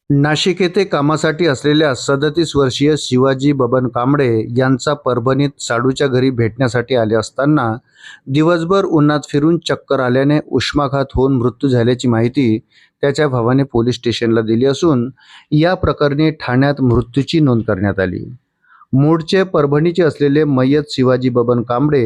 नाशिक येथे कामासाठी असलेल्या 37 वर्षीय शिवाजी बबन कांबळे यांचा परभणीत साडूच्या घरी भेटण्यासाठी आले असताना दिवसभर उन्हात फिरून चक्कर आल्याने उष्माघात होऊन मृत्यू झाल्याची माहिती त्याच्या भावाने पोलीस स्टेशनला दिली असून या प्रकरणी ठाण्यात मृत्यूची नोंद करण्यात आली। मूळचे परभणीचे असलेले मयत शिवाजी बबन कांबळे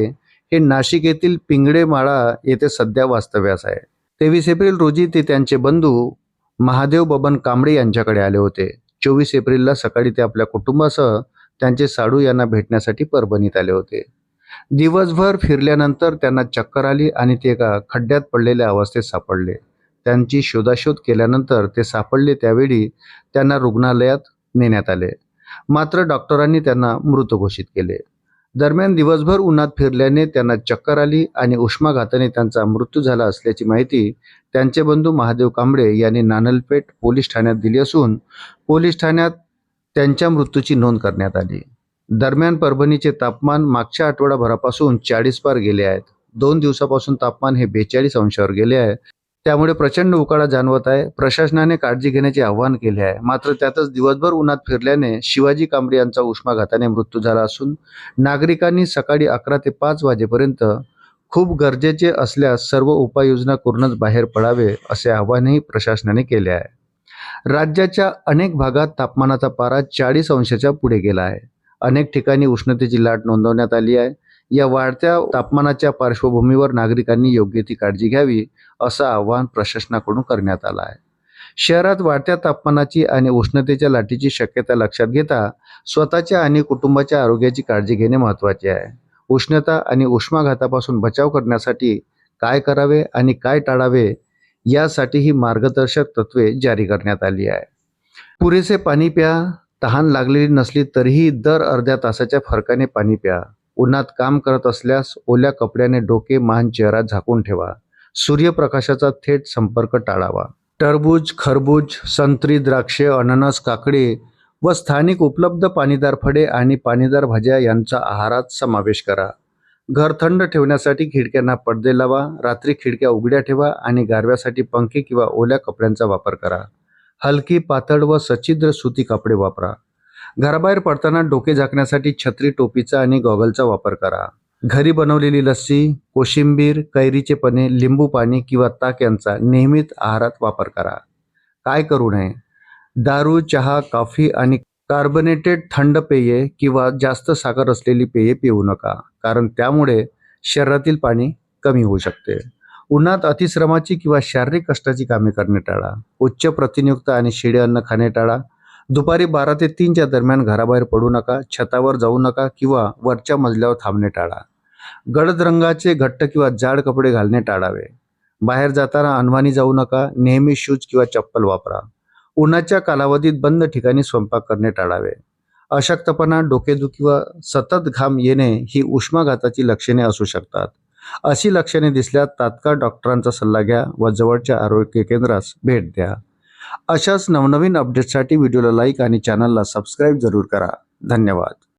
हे नाशिक येथील पिंगळेमाळा येथे सध्या वास्तव्यास आहे। 23 एप्रिल रोजी ते त्यांचे बंधू महादेव बबन कांबळे यांच्याकडे आले होते। 24 एप्रिलला सकाळी ते आपल्या कुटुंबासह त्यांचे साडू यांना भेटण्यासाठी परभणीत आले होते। दिवसभर फिरल्यानंतर त्यांना चक्कर आली आणि ते एका खड्ड्यात पडलेल्या अवस्थेत सापडले। त्यांची शोधाशोध केल्यानंतर ते सापडले त्यावेळी त्यांना रुग्णालयात नेण्यात आले, मात्र डॉक्टरांनी त्यांना मृत घोषित केले। दरम्यान दिवसभर उन्हात फिरल्याने त्यांना चक्कर आली आणि उष्माघाताने त्यांचा मृत्यू झाला असल्याची माहिती त्यांचे बंधू महादेव कांबळे यांनी नानलपेठ पोलीस ठाण्यात दिली असून पोलीस ठाण्यात त्यांच्या मृत्यूची नोंद करण्यात आली। दरम्यान परभणीचे तापमान मागच्या आठवडाभरापासून 40 पार गेले आहेत। 2 दिवसापासून तापमान हे 42 अंशावर गेले आहे, त्यामुळे प्रचंड उकाडा जाणवत आहे। प्रशासनाने काळजी घेण्याचे आवाहन केले आहे, मात्र त्यातच दिवसभर उन्हात फिरल्याने शिवाजी कांबळे यांचा उष्माघाताने मृत्यू झाला असून नागरिकांनी सकाळी 11 ते 5 वाजेपर्यंत खूप गरजेचे असल्यास सर्व उपाययोजना करूनच बाहेर पडावे असे आवाहनही प्रशासनाने केले आहे। राज्याच्या अनेक भागात तापमानाचा पारा 40 अंशाच्या पुढे गेला आहे। अनेक ठिकाणी उष्णतेची लाट नोंदवण्यात आली आहे। या वाढत्या तापमानाच्या पार्श्वभूमीवर नागरिकांनी योग्य ती काळजी घ्यावी असं आवाहन प्रशासनाकडून करण्यात आलं आहे। शहरात वाढत्या तापमानाची आणि उष्णतेच्या लाटेची शक्यता लक्षात घेता स्वतःच्या आणि कुटुंबाच्या आरोग्याची काळजी घेणे महत्त्वाचे आहे। उष्णता आणि उष्माघातापासून बचाव करण्यासाठी काय करावे आणि काय टाळावे यासाठी ही मार्गदर्शक तत्त्वे जारी करण्यात आली आहे। पुरेसे पाणी प्या। तहान लागलेली नसली तरीही दर अर्ध्या तासाच्या फरकाने पाणी प्या। उन्हात काम करत असल्यास ओल्या कपड्याने डोके, मान, चेहरा झाकून ठेवा। सूर्यप्रकाशाचा थेट संपर्क टाळावा। टरबूज, खरबूज, संत्री, द्राक्षे, अननस, काकडी व स्थानिक उपलब्ध पाणीदार फळे आणि पाणीदार भाज्या यांचा आहारात समावेश करा। घर थंड ठेवण्यासाठी खिडक्यांना पडदे लावा। रात्री खिडक्या उघड्या ठेवा आणि गारव्यासाठी पंखे किंवा ओल्या कपड्यांचा वापर करा। हलकी, पातळ व सच्छिद्र सुती कपडे वापरा। घराबाहेर पडताना डोके झाकण्यासाठी छत्री, टोपीचा आणि गॉगलचा वापर करा। घरी बनवलेली लस्सी, कोशिंबीर, कैरीचे पन्हे, लिंबू पाणी किंवा ताक यांचा नियमित आहारात वापर करा। काय करू नये? दारू, चहा, कॉफी आणि कार्बोनेटेड थंड पेये किंवा जास्त साखर असलेली पेये पिऊ नका, कारण त्यामुळे शरीरातील पाणी कमी होऊ शकते। उन्हात अतिश्रमाची किंवा शारीरिक कष्टाची कामे करणे टाळा। उच्च प्रथिनयुक्त आणि शिळे अन्न खाणे टाळा। दुपारी 12 ते 3च्या दरम्यान घराबाहेर पडू नका। छतावर जाऊ नका किंवा वरच्या मजल्यावर थांबणे टाळा। गडद रंगाचे घट्ट किंवा जाड कपडे घालणे टाळावे। बाहेर जाताना अनवाणी जाऊ नका। नेहमी शूज किंवा चप्पल वापरा। उन्हाच्या कालावधीत बंद ठिकाणी स्वयंपाक करणे टाळावे। अशक्तपणा, डोकेदुखी व सतत घाम येणे ही उष्माघाताची लक्षणे असू शकतात। अशी लक्षणे दिसल्यास तात्काळ डॉक्टरांचा सल्ला घ्या व जवळच्या आरोग्य केंद्रास भेट द्या। अशाच नवनवीन अपडेट्ससाठी व्हिडिओला लाईक आणि चॅनलला सबस्क्राईब जरूर करा। धन्यवाद।